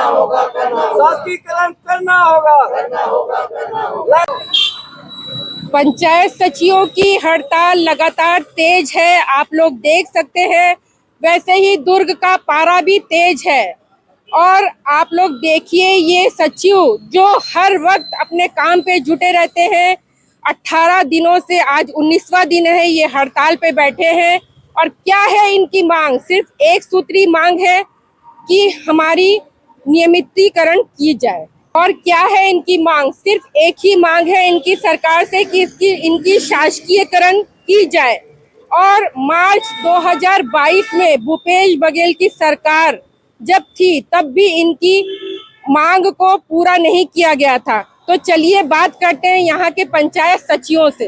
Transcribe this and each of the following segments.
शासकीकरण करना होगा। पंचायत सचिवों की हड़ताल लगातार तेज है, आप लोग देख सकते हैं। वैसे ही दुर्ग का पारा भी तेज है और आप लोग देखिए ये सचिव जो हर वक्त अपने काम पे जुटे रहते हैं। 18 दिनों से आज 19वां दिन है, ये हड़ताल पे बैठे हैं। और क्या है इनकी मांग? सिर्फ एक सूत्री मांग है कि हमारी नियमितीकरण की जाए। और क्या है इनकी मांग? सिर्फ एक ही मांग है इनकी सरकार से कि इनकी शासकीयकरण की जाए। और मार्च 2022 में भूपेश बघेल की सरकार जब थी तब भी इनकी मांग को पूरा नहीं किया गया था। तो चलिए बात करते हैं यहाँ के पंचायत सचिवों से।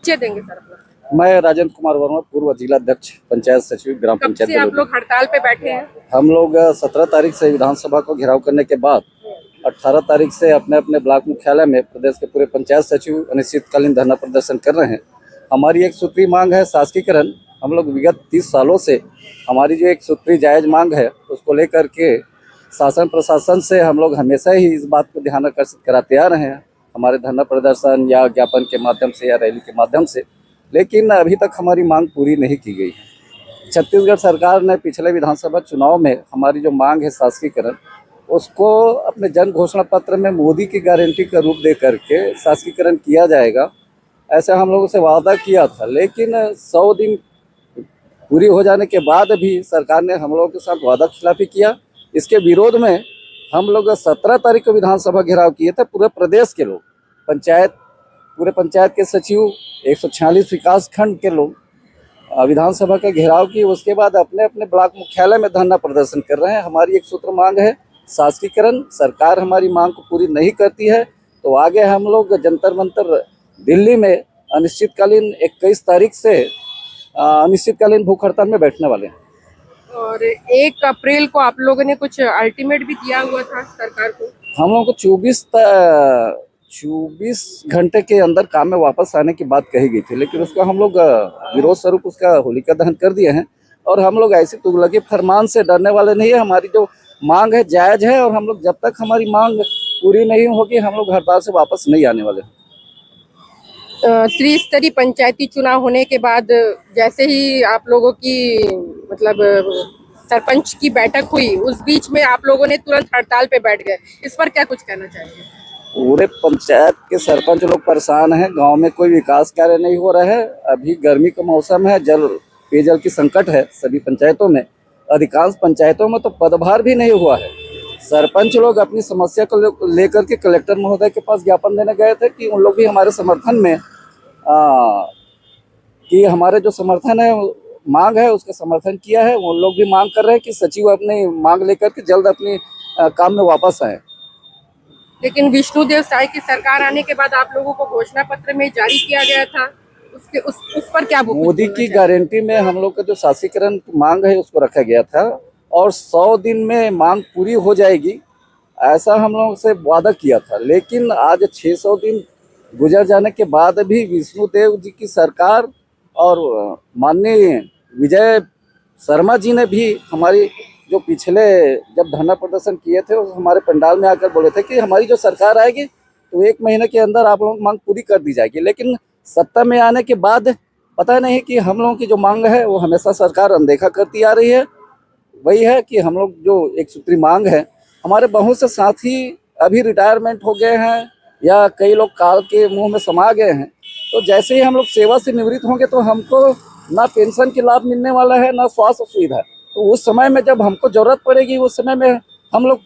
देंगे सर अपना। मैं राजेंद्र कुमार वर्मा, पूर्व जिला अध्यक्ष पंचायत सचिव ग्राम कब पंचायत। से आप लोग हड़ताल पे बैठे हैं? हम लोग 17 तारीख से विधानसभा को घेराव करने के बाद 18 तारीख से अपने अपने ब्लॉक मुख्यालय में प्रदेश के पूरे पंचायत सचिव अनिश्चितकालीन धरना प्रदर्शन कर रहे हैं। हमारी एक सूत्री मांग है शासकीकरण। हम लोग विगत 30 सालों से हमारी जो एक सूत्री जायज मांग है उसको लेकर के शासन प्रशासन से हम लोग हमेशा ही इस बात को ध्यान आकर्षित कराते आ रहे हैं, हमारे धरना प्रदर्शन या ज्ञापन के माध्यम से या रैली के माध्यम से। लेकिन अभी तक हमारी मांग पूरी नहीं की गई है। छत्तीसगढ़ सरकार ने पिछले विधानसभा चुनाव में हमारी जो मांग है शासकीकरण, उसको अपने जन घोषणा पत्र में मोदी की गारंटी का रूप दे करके शासकीकरण किया जाएगा, ऐसा हम लोगों से वादा किया था। लेकिन 100 दिन पूरी हो जाने के बाद भी सरकार ने हम लोगों के साथ वादा खिलाफी किया। इसके विरोध में हम लोग 17 तारीख को विधानसभा घेराव किए थे। पूरे प्रदेश के लोग, पूरे पंचायत के सचिव, 146 विकास खंड के लोग विधानसभा का घेराव किए। उसके बाद अपने अपने ब्लॉक मुख्यालय में धरना प्रदर्शन कर रहे हैं। हमारी एक सूत्र मांग है शासकीकरण। सरकार हमारी मांग को पूरी नहीं करती है तो आगे हम लोग जंतर मंतर दिल्ली में अनिश्चितकालीन 21 तारीख से अनिश्चितकालीन भूख हड़ताल में बैठने वाले हैं। और 1 अप्रैल को आप लोगों ने कुछ अल्टीमेट भी दिया हुआ था सरकार को। हम लोगों को 24 घंटे के अंदर काम में वापस आने की बात कही गई थी, लेकिन उसका हम लोग विरोध स्वरूप उसका होलिका दहन कर दिए हैं। और हम लोग ऐसी तुगलकी फरमान से डरने वाले नहीं है। हमारी जो मांग है जायज है और हम लोग जब तक हमारी मांग पूरी नहीं होगी हम लोग हड़ताल से वापस नहीं आने वाले। त्रिस्तरीय पंचायती चुनाव होने के बाद जैसे ही आप लोगों की मतलब सरपंच की बैठक हुई, उस बीच में आप लोगों ने तुरंत हड़ताल पे बैठ गए। इस पर क्या कुछ कहना चाहिए? पूरे पंचायत के सरपंच लोग परेशान हैं। गांव में कोई विकास कार्य नहीं हो रहा है। अभी गर्मी का मौसम है, पेयजल की संकट है सभी पंचायतों में। अधिकांश पंचायतों में तो पदभार भी नहीं हुआ है। सरपंच लोग अपनी समस्या को लेकर के कलेक्टर महोदय के पास ज्ञापन देने गए थे कि उन लोग भी हमारे समर्थन में कि हमारे जो समर्थन है मांग है उसका समर्थन किया है। उन लोग भी मांग कर रहे हैं कि सचिव अपनी मांग लेकर के जल्द अपनी काम में वापस आए। लेकिन विष्णुदेव साय की सरकार आने के बाद आप लोगों को घोषणा पत्र में जारी किया गया था, उस पर क्या मोदी की गारंटी में हम लोग का जो शासकीकरण मांग है उसको रखा गया था और 100 दिन में मांग पूरी हो जाएगी ऐसा हम लोग से वादा किया था। लेकिन आज 600 दिन गुजर जाने के बाद भी विष्णुदेव जी की सरकार और माननीय विजय शर्मा जी ने भी हमारी जो पिछले जब धरना प्रदर्शन किए थे उस हमारे पंडाल में आकर बोले थे कि हमारी जो सरकार आएगी तो 1 महीने के अंदर आप लोगों की मांग पूरी कर दी जाएगी। लेकिन सत्ता में आने के बाद पता नहीं कि हम लोगों की जो मांग है वो हमेशा सरकार अनदेखा करती आ रही है। वही है कि हम लोग जो एक सूत्री मांग है, हमारे बहुत से साथी अभी रिटायरमेंट हो गए हैं या कई लोग काल के मुंह में समा गए हैं। तो जैसे ही हम लोग सेवा से निवृत्त होंगे तो हमको ना पेंशन के लाभ मिलने वाला है ना स्वास्थ्य सुविधा। तो उस समय में जब हमको जरूरत पड़ेगी उस समय में हम लोग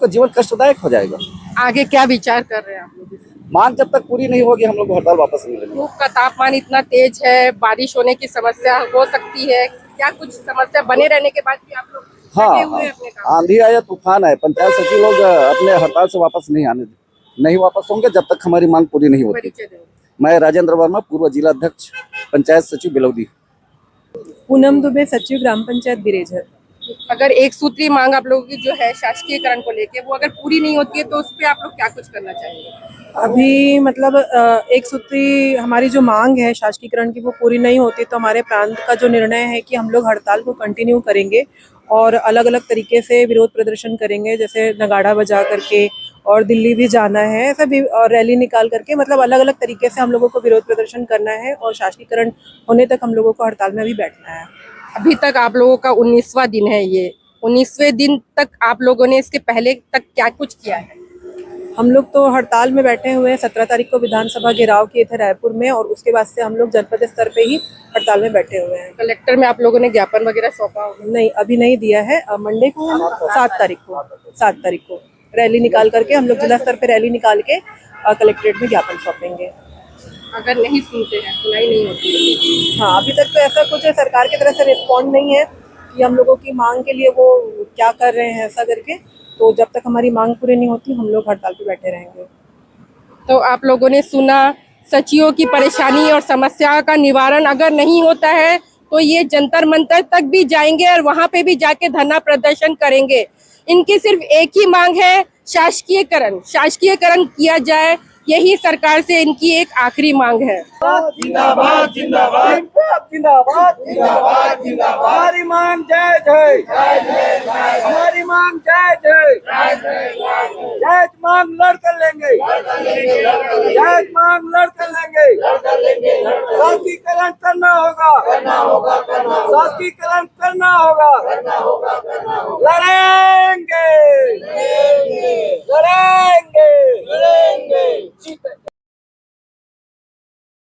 का जीवन कष्टदायक हो जाएगा। आगे क्या विचार कर रहे हैं आप लोग? मांग जब तक पूरी नहीं होगी हम लोग हड़ताल वापस नहीं लेंगे। धूप का तापमान इतना तेज है, बारिश होने की समस्या हो सकती है, क्या कुछ समस्या बने रहने के बाद भी आप लोग हाँ, आंधी आया तूफान आए, पंचायत सचिव लोग अपने हड़ताल से वापस नहीं वापस होंगे जब तक हमारी मांग पूरी नहीं होती। मैं राजेंद्र वर्मा, पूर्व जिला अध्यक्ष पंचायत सचिव बिलौदी। पूनम दुबे, सचिव ग्राम पंचायत बिरेझर। अगर एक सूत्री मांग आप लोगों की जो है शासकीयकरण को लेके वो अगर पूरी नहीं होती है तो उस पर आप लोग क्या कुछ करना चाहेंगे? अभी मतलब एक सूत्री हमारी जो मांग है शासकीकरण की वो पूरी नहीं होती तो हमारे प्रांत का जो निर्णय है कि हम लोग हड़ताल को कंटिन्यू करेंगे और अलग अलग तरीके से विरोध प्रदर्शन करेंगे, जैसे नगाड़ा बजा करके, और दिल्ली भी जाना है, ऐसा भी, और रैली निकाल करके, मतलब अलग अलग तरीके से हम लोगों को विरोध प्रदर्शन करना है और शासकीकरण होने तक हम लोगों को हड़ताल में भी बैठना है। अभी तक आप लोगों का 19वां दिन है ये। 19वें दिन तक आप लोगों ने इसके पहले तक क्या कुछ किया है? हम लोग तो हड़ताल में बैठे हुए हैं। 17 तारीख को विधानसभा घेराव किए थे रायपुर में, और उसके बाद से हम लोग जनपद स्तर पे ही हड़ताल में बैठे हुए हैं। कलेक्टर में आप लोगों ने ज्ञापन वगैरह सौंपा होगा? नहीं, अभी नहीं दिया है। मंडे को है ना? 7 तारीख को रैली निकाल करके हम लोग जिला स्तर पे रैली निकाल के कलेक्ट्रेट में ज्ञापन सौंपेंगे। अगर नहीं सुनते हैं, सुनाई नहीं होती है? हाँ, अभी तक तो ऐसा कुछ सरकार की तरफ से रिस्पॉन्ड नहीं है कि हम लोगों की मांग के लिए वो क्या कर रहे हैं ऐसा करके। तो जब तक हमारी मांग पूरी नहीं होती हम लोग हड़ताल पे बैठे रहेंगे। तो आप लोगों ने सुना, सचिवों की परेशानी और समस्या का निवारण अगर नहीं होता है तो ये जंतर मंतर तक भी जाएंगे और वहां पे भी जाके धरना प्रदर्शन करेंगे। इनकी सिर्फ एक ही मांग है, शासकीयकरण किया जाए। यही सरकार से इनकी एक आखिरी मांग है। जिंदाबाद जिंदाबाद जिंदाबाद जिंदाबाद जिंदाबाद। हमारी मांग जय जय, हमारी मांग जय जय, जय मांग लड़ कर लेंगे, जय मांग लड़ कर लेंगे। शासकीकरण करना होगा, शासकीकरण करना होगा। लड़ेंगे लड़ेंगे लड़ेंगे।